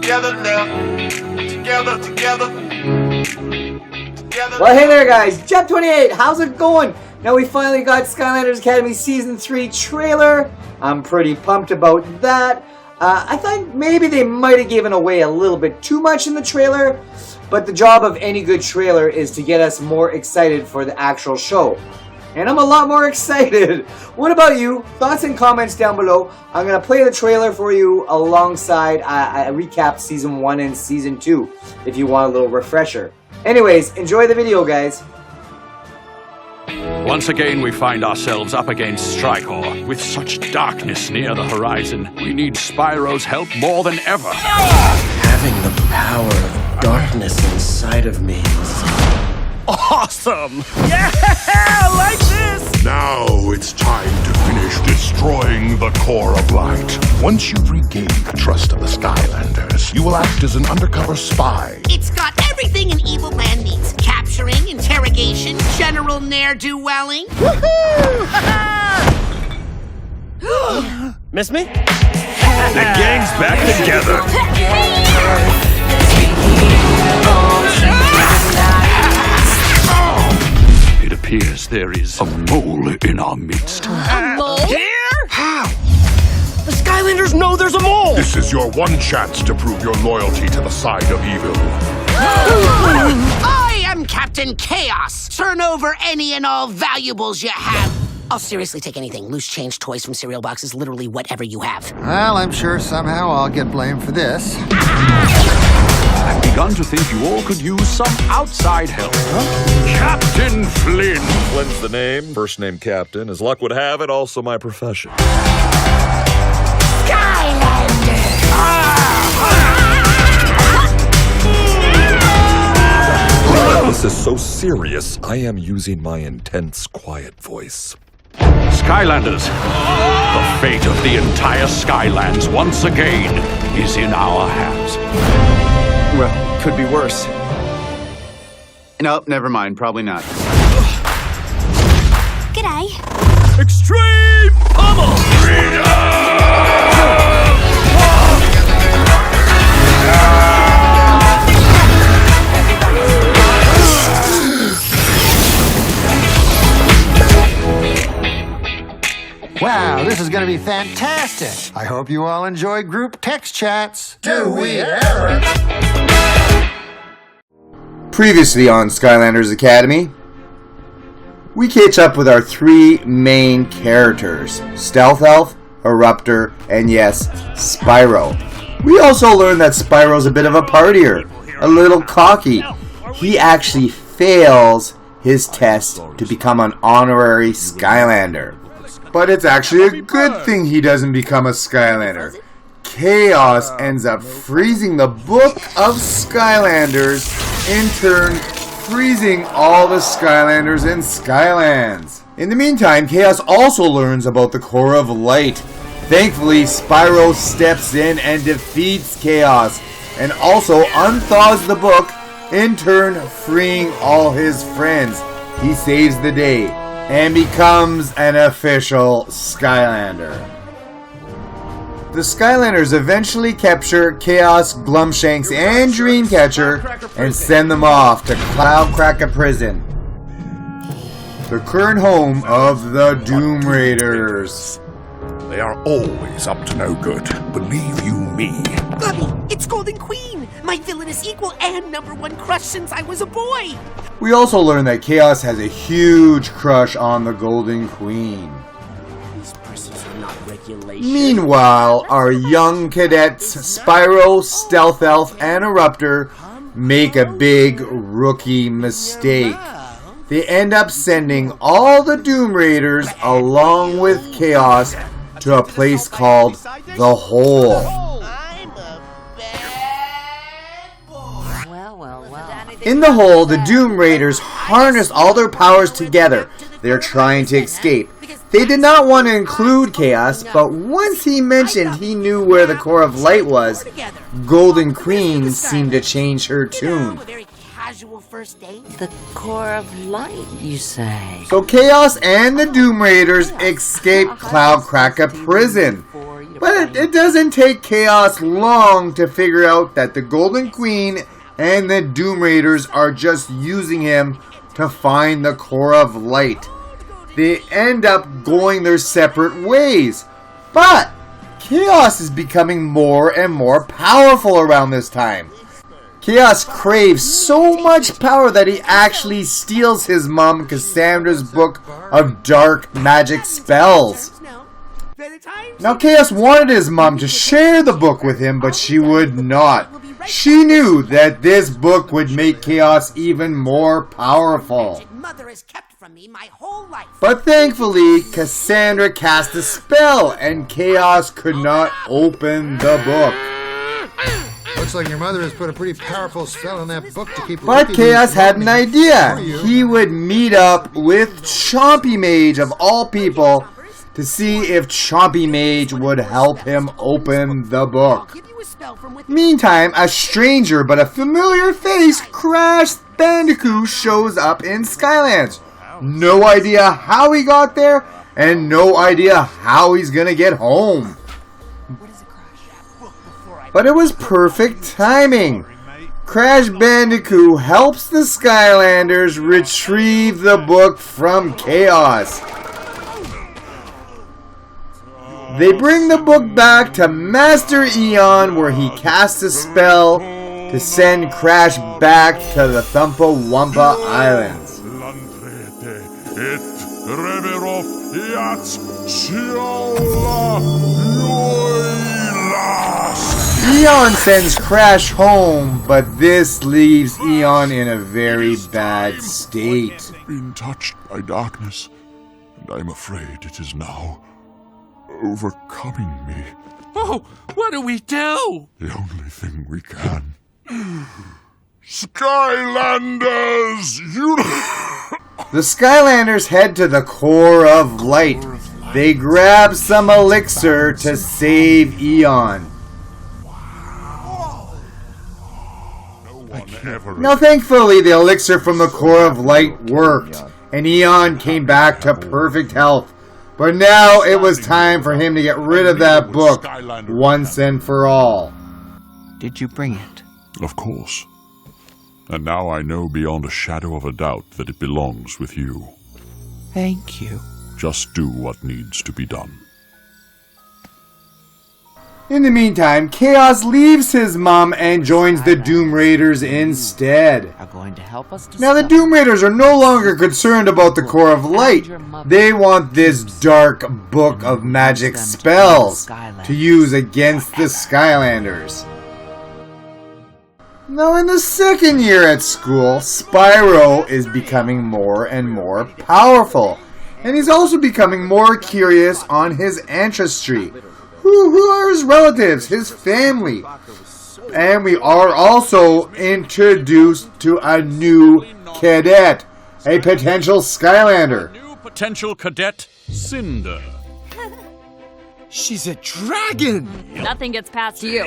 together now. Together. Well, hey there guys, Jep28, how's it going? Now we finally got Skylanders Academy Season 3 trailer. I'm pretty pumped about that. I thought maybe they might have given away a little bit too much in the trailer, but the job of any good trailer is to get us more excited for the actual show. And I'm a lot more excited. What about you? Thoughts and comments down below. I'm going to play the trailer for you alongside a recap Season 1 and Season 2 if you want a little refresher. Anyways, enjoy the video, guys. Once again, we find ourselves up against Strikor. With such darkness near the horizon, we need Spyro's help more than ever. Having the power of darkness inside of me is Awesome! Yeah, I like this! Now it's time to finish destroying the core of light. Once you've regained the trust of the Skylanders, you will act as an undercover spy. It's got everything an evil plan needs. Capturing, interrogation, general ne'er-do-welling. Woohoo! Miss me? The gang's back together! It appears there is a mole in our midst. A mole? How? The Skylanders know there's a mole! This is your one chance to prove your loyalty to the side of evil. I am Captain Chaos. Turn over any and all valuables you have. I'll seriously take anything. Loose change, toys from cereal boxes, literally whatever you have. Well, I'm sure somehow I'll get blamed for this. I've begun to think you all could use some outside help. Captain Flynn! Flynn's the name, first name Captain. As luck would have it, also my profession. This is so serious, I am using my intense, quiet voice. Skylanders, the fate of the entire Skylands once again is in our hands. Well, could be worse. Nope, never mind. Probably not. G'day. Extreme pummel! Wow, this is going to be fantastic. I hope you all enjoy group text chats. Do we ever? Previously on Skylanders Academy, we catch up with our three main characters, Stealth Elf, Eruptor, and yes, Spyro. We also learned that Spyro's a bit of a partier, a little cocky. He actually fails his test to become an honorary Skylander. But it's actually a good thing he doesn't become a Skylander. Chaos ends up freezing the Book of Skylanders, in turn freezing all the Skylanders in Skylands. In the meantime, Chaos also learns about the Core of Light. Thankfully, Spyro steps in and defeats Chaos, and also unthaws the book, in turn freeing all his friends. He saves the day and becomes an official Skylander. The Skylanders eventually capture Chaos, Glumshanks, and Dreamcatcher and send them off to Cloudcracker Prison, the current home of the Doom Raiders. They are always up to no good. Believe you me. Bobby, it's Golden Queen, my villainous equal and #1 crush since I was a boy. We also learn that Chaos has a huge crush on the Golden Queen. These prisons are not regulation. Meanwhile, our young cadets, Spyro, Stealth Elf, and Eruptor, make a big rookie mistake. They end up sending all the Doom Raiders along with Chaos to a place called The Hole. I'm a bad boy. Well. In the hole, the Doom Raiders harness all their powers together. They're trying to escape. They did not want to include Chaos, but once he mentioned he knew where the Core of Light was, Golden Queen seemed to change her tune. First date? The Core of Light, you say? So Chaos and the Doom Raiders escape Cloudcracker Prison. But it doesn't take Chaos long to figure out that the Golden Queen and the Doom Raiders are just using him to find the Core of Light. They end up going their separate ways. But Chaos is becoming more and more powerful around this time. Chaos craves so much power that he actually steals his mom Cassandra's book of dark magic spells. Now Chaos wanted his mom to share the book with him, but she would not. She knew that this book would make Chaos even more powerful. But thankfully, Cassandra cast a spell and Chaos could not open the book. Looks like your mother has put a pretty powerful spell on that book to keep. But Chaos had an idea. He would meet up with Chompy Mage of all people to see if Chompy Mage would help him open the book. Meantime, a stranger but a familiar face, Crash Bandicoot, shows up in Skylands. No idea how he got there, and no idea how he's gonna get home. But it was perfect timing. Crash Bandicoot helps the Skylanders retrieve the book from Chaos. They bring the book back to Master Eon, where he casts a spell to send Crash back to the Thumpa Wumpa Islands. Eon sends Crash home, but this leaves Eon in a very bad state. Been touched by darkness, and I'm afraid it is now overcoming me. Oh, what do we do? The only thing we can. Skylanders! The Skylanders head to the Core of Light. They grab some elixir to save Eon. Now thankfully the elixir from the Core of Light worked, and Eon came back to perfect health. But now it was time for him to get rid of that book once and for all. Did you bring it? Of course. And now I know beyond a shadow of a doubt that it belongs with you. Thank you. Just do what needs to be done. In the meantime, Chaos leaves his mom and joins the Doom Raiders instead. Are going to help us Now the Doom Raiders are no longer concerned about the Core of Light. They want this dark book of magic spells to use against the Skylanders. Now in the second year at school, Spyro is becoming more and more powerful. And he's also becoming more curious on his ancestry. Who are his relatives, his family? And we are also introduced to a new cadet, a potential Skylander. New potential cadet, Cinder. She's a dragon! Nothing gets past you.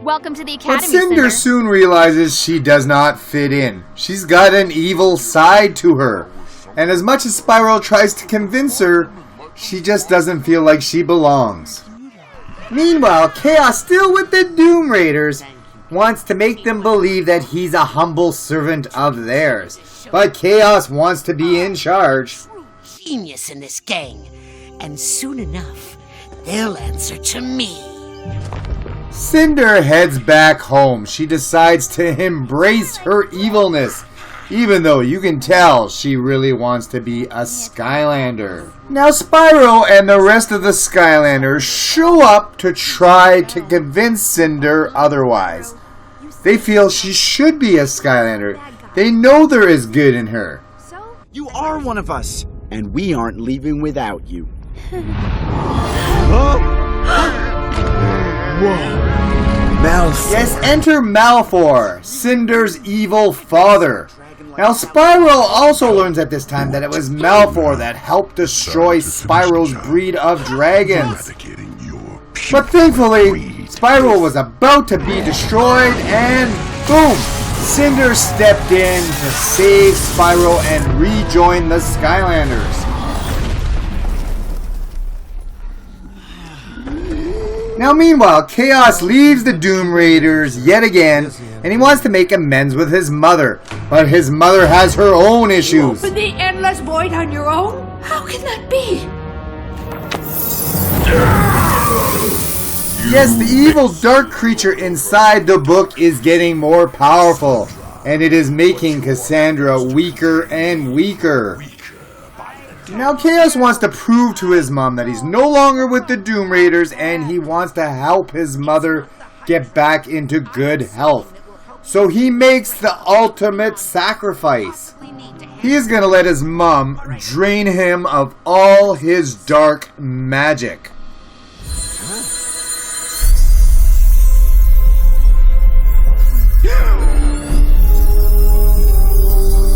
Welcome to the Academy, But Cinder soon realizes she does not fit in. She's got an evil side to her. And as much as Spyro tries to convince her, she just doesn't feel like she belongs. Meanwhile, Chaos, still with the Doom Raiders, wants to make them believe that he's a humble servant of theirs. But Chaos wants to be in charge. Genius in this gang. And soon enough, they'll answer to me. Cinder heads back home. She decides to embrace her evilness, even though you can tell she really wants to be a Skylander. Now Spyro and the rest of the Skylanders show up to try to convince Cinder otherwise. They feel she should be a Skylander. They know there is good in her. You are one of us, and we aren't leaving without you. Whoa. Malfoy. Yes, enter Malfoy, Cinder's evil father. Now Spyro also learns at this time that it was Malfoy that helped destroy Spyro's breed of dragons. But thankfully, Spyro was about to be destroyed and boom! Cinder stepped in to save Spyro and rejoin the Skylanders. Now meanwhile, Chaos leaves the Doom Raiders yet again, and he wants to make amends with his mother. But his mother has her own issues. Open the endless void on your own? How can that be? Yes, the evil dark creature inside the book is getting more powerful, and it is making Cassandra weaker and weaker. Now Chaos wants to prove to his mom that he's no longer with the Doom Raiders, and he wants to help his mother get back into good health. So he makes the ultimate sacrifice. He is going to let his mom drain him of all his dark magic.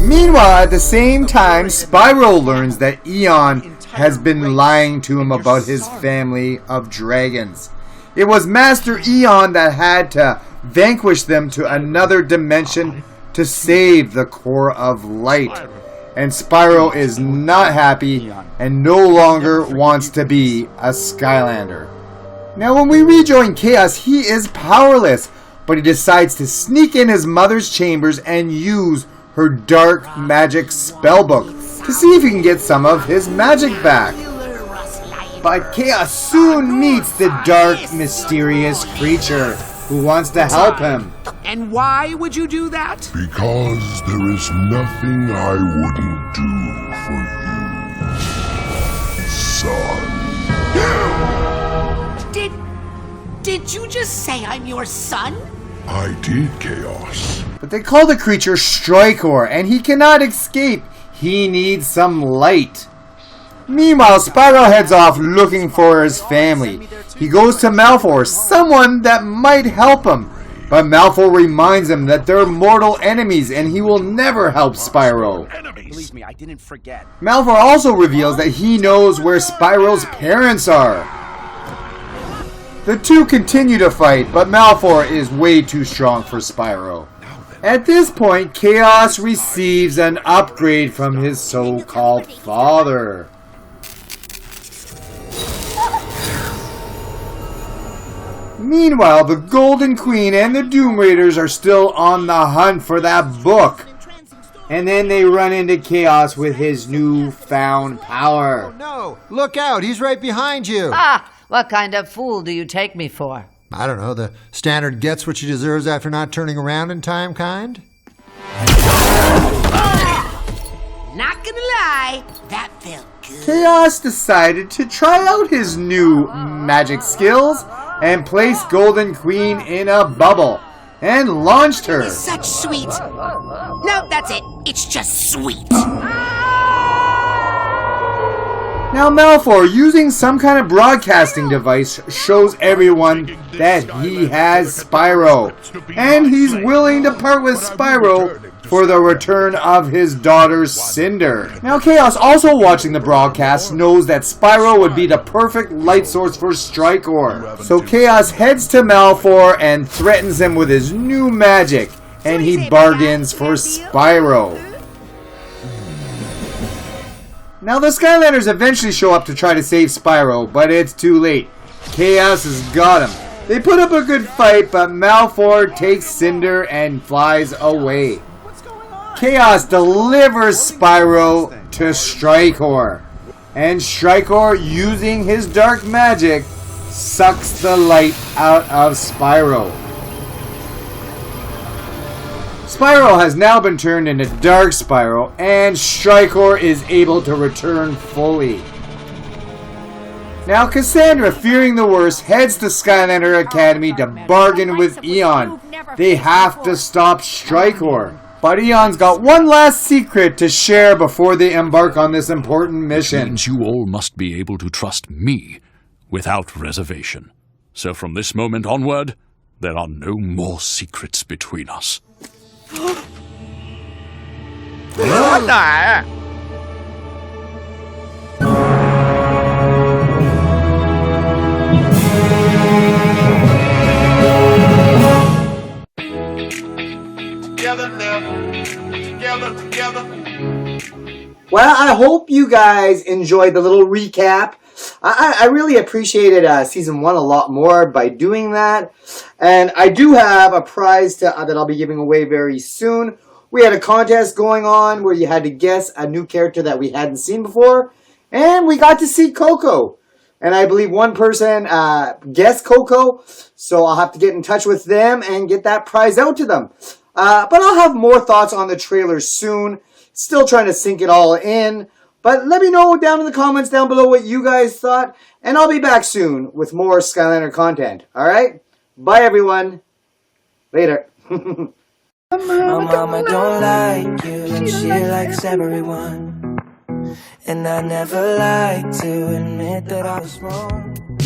Meanwhile, at the same time, Spyro learns that Eon has been lying to him about his family of dragons. It was Master Eon that had to vanquish them to another dimension to save the Core of Light. And Spyro is not happy and no longer wants to be a Skylander. Now when we rejoin Chaos, he is powerless, but he decides to sneak in his mother's chambers and use her dark magic spellbook to see if he can get some of his magic back. But Chaos soon meets the dark, mysterious creature who wants to help him. And why would you do that? Because there is nothing I wouldn't do for you, son. Did you just say I'm your son? I did, Chaos. But they call the creature Strykor, and he cannot escape. He needs some light. Meanwhile, Spyro heads off looking for his family. He goes to Malfor, someone that might help him. But Malfor reminds him that they're mortal enemies and he will never help Spyro. Believe me, I didn't forget. Malfor also reveals that he knows where Spyro's parents are. The two continue to fight, but Malfor is way too strong for Spyro. At this point, Chaos receives an upgrade from his so-called father. Meanwhile, the Golden Queen and the Doom Raiders are still on the hunt for that book. And then they run into Chaos with his newfound power. Oh no! Look out! He's right behind you! Ah! What kind of fool do you take me for? I don't know, the standard gets what she deserves after not turning around in time kind? Not gonna lie, that felt good. Chaos decided to try out his new magic skills and placed Golden Queen in a bubble and launched her. Such sweet. No, that's it. It's just sweet. Now Malfor, using some kind of broadcasting device, shows everyone that he has Spyro. And he's willing to part with Spyro for the return of his daughter Cinder. Now Chaos, also watching the broadcast, knows that Spyro would be the perfect light source for Strykor. So Chaos heads to Malfor and threatens him with his new magic. And he bargains for Spyro. Now the Skylanders eventually show up to try to save Spyro, but it's too late. Chaos has got him. They put up a good fight, but Malfor takes Cinder and flies away. Chaos delivers Spyro to Strykor. And Strykor, using his dark magic, sucks the light out of Spyro. Spyro has now been turned into Dark Spyro, and Strykor is able to return fully. Now Cassandra, fearing the worst, heads to Skylanders Academy to bargain with Eon. They have to stop Strykor. But Eon's got one last secret to share before they embark on this important mission. It means you all must be able to trust me without reservation. So from this moment onward, there are no more secrets between us. Together now, together. Well, I hope you guys enjoyed the little recap I really appreciated Season 1 a lot more by doing that. And I do have a prize that I'll be giving away very soon. We had a contest going on where you had to guess a new character that we hadn't seen before. And we got to see Coco. And I believe one person guessed Coco. So I'll have to get in touch with them and get that prize out to them. But I'll have more thoughts on the trailer soon. Still trying to sink it all in. But let me know down in the comments down below what you guys thought. And I'll be back soon with more Skylander content. Alright? Bye everyone. Later. My mama don't like you, she likes everyone. And I never like to admit that I was wrong.